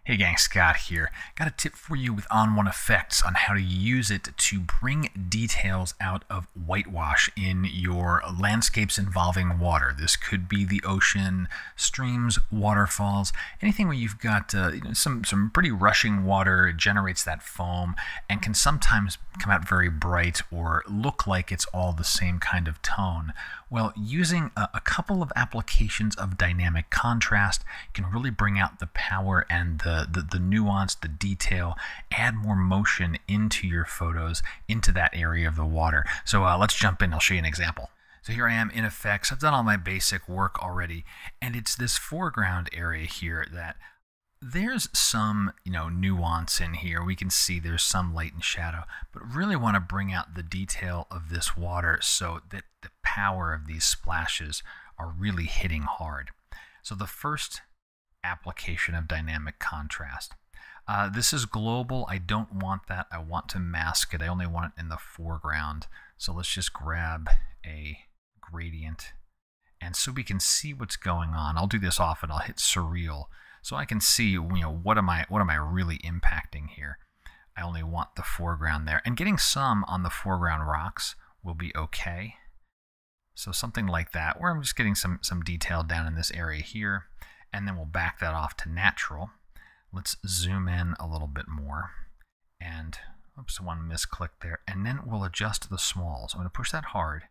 Hey gang, Scott here. Got a tip for you with ON1 Effects on how to use it to bring details out of whitewash in your landscapes involving water. This could be the ocean, streams, waterfalls, anything where you've got some pretty rushing water. It generates that foam and can sometimes come out very bright or look like it's all the same kind of tone. Well, using a couple of applications of dynamic contrast can really bring out the power and the nuance, the detail, add more motion into your photos, into that area of the water. So let's jump in. I'll show you an example. So here I am in Effects. I've done all my basic work already, and it's this foreground area here that there's some nuance in here. We can see there's some light and shadow, but really want to bring out the detail of this water so that the power of these splashes are really hitting hard. So the first application of dynamic contrast. This is global. I don't want that. I want to mask it. I only want it in the foreground. So let's just grab a gradient, and so we can see what's going on. I'll do this often. I'll hit surreal so I can see what am I really impacting here. I only want the foreground there, and getting some on the foreground rocks will be okay. So something like that, where I'm just getting some detail down in this area here, and then we'll back that off to natural. Let's zoom in a little bit more, and oops, one misclick there, and then we'll adjust the small. So I'm going to push that hard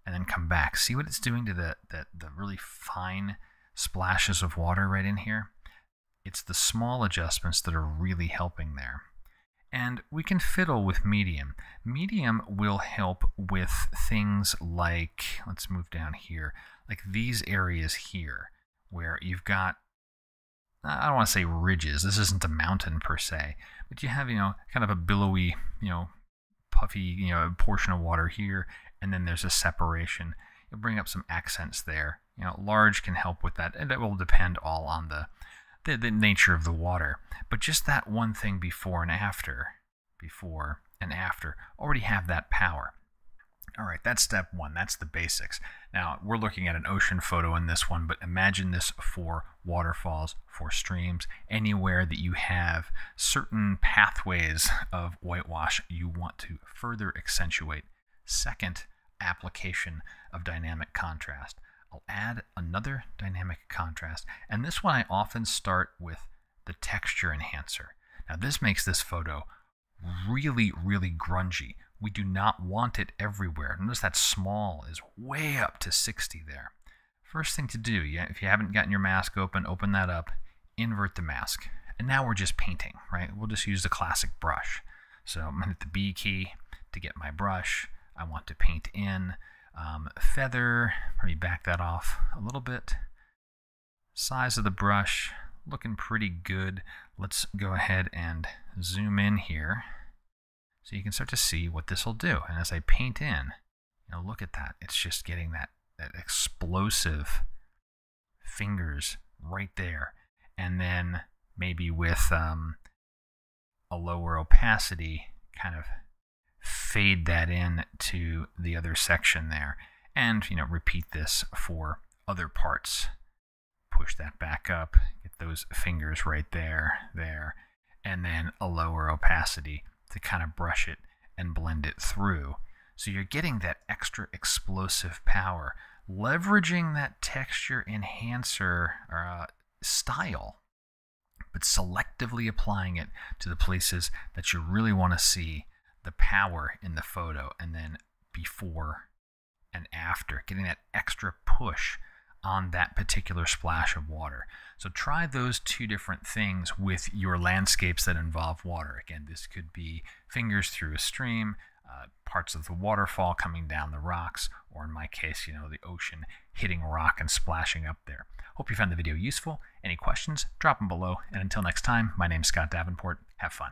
and then come back. See what it's doing to the really fine splashes of water right in here? It's the small adjustments that are really helping there. And we can fiddle with medium. Medium will help with things like, let's move down here, like these areas here where you've got, I don't want to say ridges, this isn't a mountain per se, but you have, kind of a billowy, puffy, portion of water here, and then there's a separation. You'll bring up some accents there. Large can help with that, and it will depend all on the nature of the water. But just that one thing before and after already have that power. All right, that's step one. That's the basics. Now, we're looking at an ocean photo in this one, but imagine this for waterfalls, for streams, anywhere that you have certain pathways of whitewash you want to further accentuate. Second application of dynamic contrast. I'll add another dynamic contrast, and this one I often start with the texture enhancer. Now this makes this photo really, really grungy. We do not want it everywhere. Notice that small is way up to 60 there. First thing to do, if you haven't gotten your mask open that up, invert the mask. And now we're just painting, right? We'll just use the classic brush. So I'm going to hit the B key to get my brush. I want to paint in. Feather, probably back that off a little bit. Size of the brush, looking pretty good. Let's go ahead and zoom in here so you can start to see what this will do. And as I paint in, look at that. It's just getting that explosive fingers right there. And then maybe with a lower opacity, kind of fade that in to the other section there, and repeat this for other parts. Push that back up, get those fingers right there, and then a lower opacity to kind of brush it and blend it through. So you're getting that extra explosive power, leveraging that texture enhancer style, but selectively applying it to the places that you really want to see the power in the photo, and then before and after, getting that extra push on that particular splash of water. So try those two different things with your landscapes that involve water. Again, this could be fingers through a stream, parts of the waterfall coming down the rocks, or in my case, the ocean hitting rock and splashing up there. Hope you found the video useful. Any questions, drop them below. And until next time, my name's Scott Davenport. Have fun.